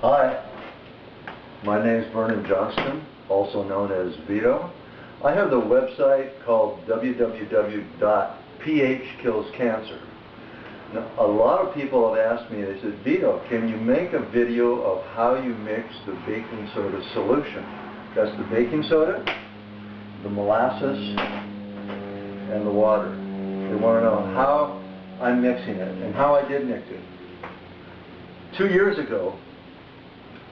Hi, my name is Vernon Johnson, also known as Vito. I have the website called www.phkillscancer. Now, a lot of people have asked me, they said, Vito, can you make a video of how you mix the baking soda solution? That's the baking soda, the molasses, and the water. They want to know how I'm mixing it and how I did mix it. 2 years ago,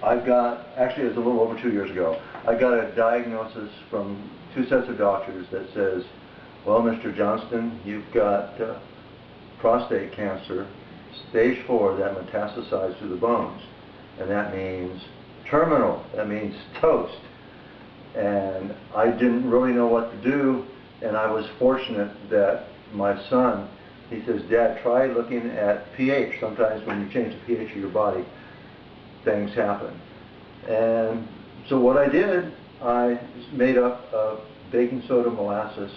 actually it was a little over 2 years ago, I got a diagnosis from 2 sets of doctors that says, well, Mr. Johnston, you've got prostate cancer, stage 4, that metastasized to the bones. And that means terminal, that means toast. And I didn't really know what to do, and I was fortunate that my son, he says, Dad, try looking at pH. Sometimes when you change the pH of your body, things happen. And so what I did, I made up a baking soda molasses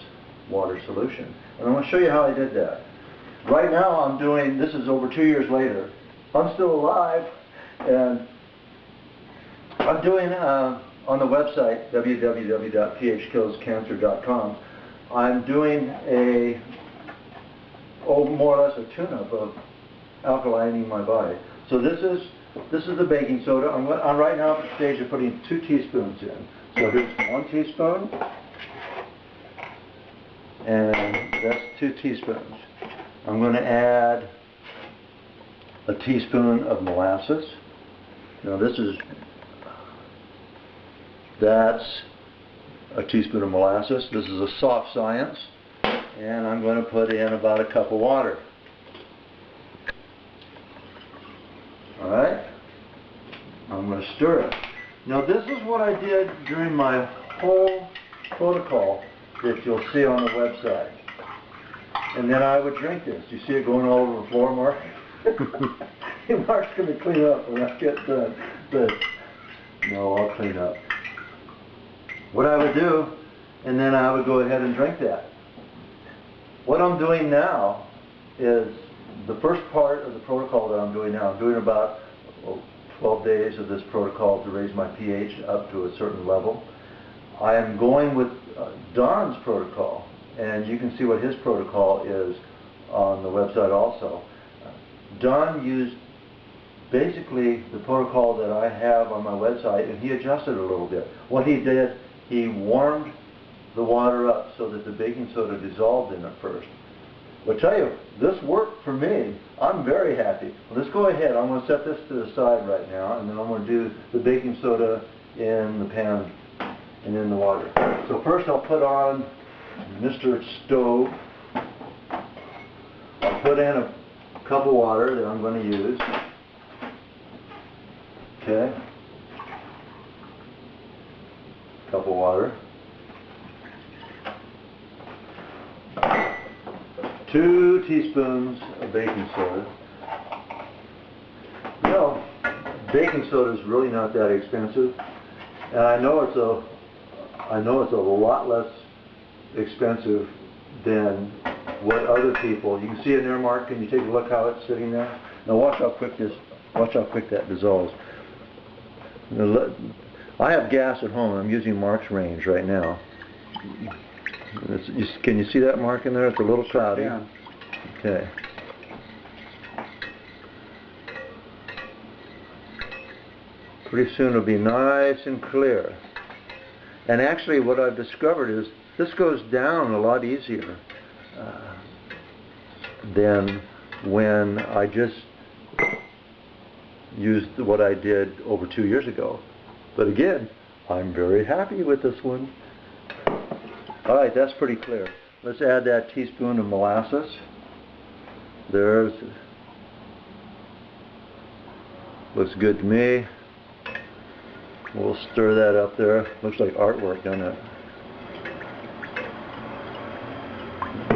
water solution. And I'm going to show you how I did that. Right now I'm doing, this is over 2 years later, I'm still alive, and I'm doing on the website www.phkillscancer.com, I'm doing more or less a tune-up of alkalining my body. So this is the baking soda. I'm right now at the stage of putting 2 teaspoons in. So here's 1 teaspoon, and that's 2 teaspoons. I'm going to add a teaspoon of molasses. Now that's a teaspoon of molasses. This is a soft science. And I'm going to put in about a cup of water. Alright? I'm going to stir it. Now this is what I did during my whole protocol that you'll see on the website. And then I would drink this. You see it going all over the floor, Mark? Mark's going to clean up when I get done. But no, I'll clean up. What I would do, and then I would go ahead and drink that. What I'm doing now is the first part of the protocol that I'm doing now. I'm doing about 12 days of this protocol to raise my pH up to a certain level. I am going with Don's protocol, and you can see what his protocol is on the website also. Don used basically the protocol that I have on my website, and he adjusted a little bit. What he did, he warmed the water up so that the baking soda dissolved in it first. But I tell you, this worked for me. I'm very happy. Well, let's go ahead. I'm going to set this to the side right now, and then I'm going to do the baking soda in the pan and in the water. So first I'll put on Mr. Stove. I'll put in a cup of water that I'm going to use. Okay. Cup of water. 2 teaspoons of baking soda. You know, baking soda is really not that expensive, and I know it's a lot less expensive than what other people. You can see it there, Mark. Can you take a look how it's sitting there? Now watch how quick that dissolves. Now, I have gas at home. I'm using Mark's range right now. Can you see that mark in there? It's a little cloudy. Yeah. Okay. Pretty soon it'll be nice and clear. And actually what I've discovered is this goes down a lot easier than when I just used what I did over 2 years ago. But again, I'm very happy with this one. Alright, that's pretty clear. Let's add that teaspoon of molasses. Looks good to me. We'll stir that up there. Looks like artwork, doesn't it?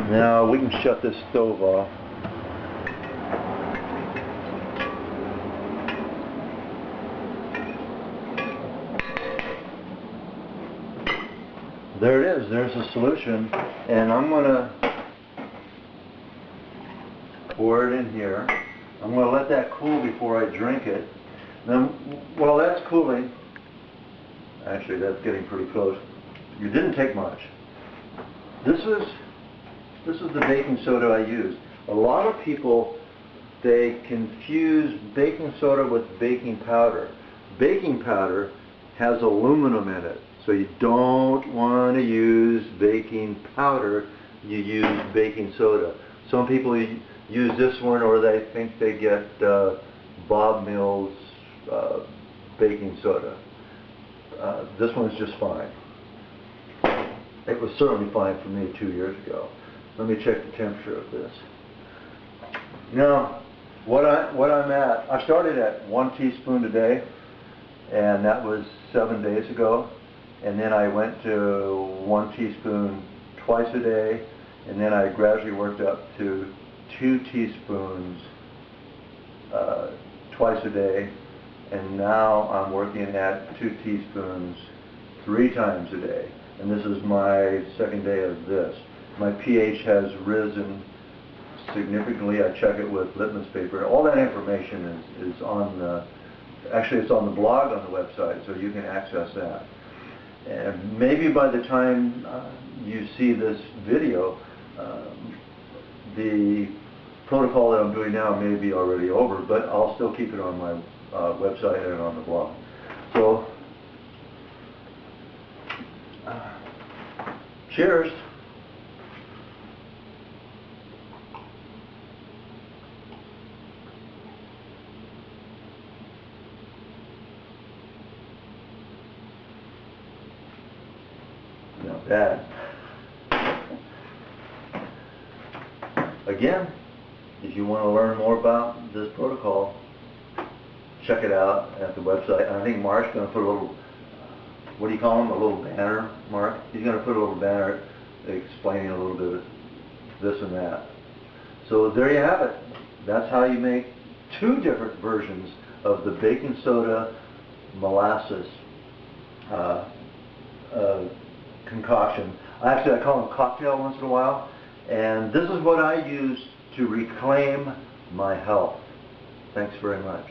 Now we can shut this stove off. There it is. There's a solution, and I'm going to pour it in here. I'm going to let that cool before I drink it. Now, while that's cooling, actually that's getting pretty close. You didn't take much. This is the baking soda I use. A lot of people, they confuse baking soda with baking powder. Baking powder has aluminum in it, so you don't want to use baking powder. You use baking soda. Some people use this one, or they think they get Bob Mills baking soda. This one's just fine. It was certainly fine for me 2 years ago. Let me check the temperature of this. Now, what I'm at, I started at 1 teaspoon a day, and that was 7 days ago. And then I went to 1 teaspoon twice a day, and then I gradually worked up to 2 teaspoons twice a day, and now I'm working at 2 teaspoons 3 times a day. And this is my second day of this. My pH has risen significantly. I check it with litmus paper. All that information is on the, actually it's on the blog on the website, so you can access that. And maybe by the time you see this video, the protocol that I'm doing now may be already over, but I'll still keep it on my website and on the blog. So, cheers. Not bad. Again, if you want to learn more about this protocol, check it out at the website. I think Mark's going to put a little, what do you call them, a little banner, Mark? He's going to put a little banner explaining a little bit of this and that. So there you have it. That's how you make 2 different versions of the baking soda molasses concoction. Actually, I call them cocktail once in a while. And this is what I use to reclaim my health. Thanks very much.